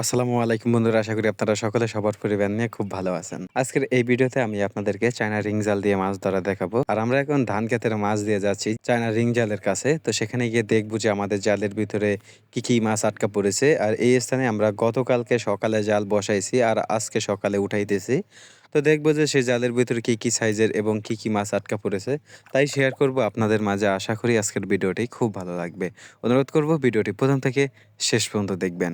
আসসালামু আলাইকুম বন্ধুরা, আশা করি আপনারা সকলে সবার পরিবার নিয়ে খুব ভালো আছেন। আজকের এই ভিডিওতে আমি আপনাদেরকে চায়না রিং জাল দিয়ে মাছ ধরা দেখাবো। আর আমরা এখন ধান ক্ষেতের মাছ দিয়ে যাচ্ছি চায়না রিং জালের কাছে। তো সেখানে গিয়ে দেখবো যে আমাদের জালের ভিতরে কি মাছ আটকা পড়েছে। আর এই স্থানে আমরা গতকালকে সকালে জাল বসাইছি আর আজকে সকালে উঠাইতেছি। তো দেখবো যে সেই জালের ভিতরে কি সাইজের এবং কি মাছ আটকা পড়েছে, তাই শেয়ার করব আপনাদের মাঝে। আশা করি আজকের ভিডিওটি খুব ভালো লাগবে। অনুরোধ করব ভিডিওটি প্রথম থেকে শেষ পর্যন্ত দেখবেন।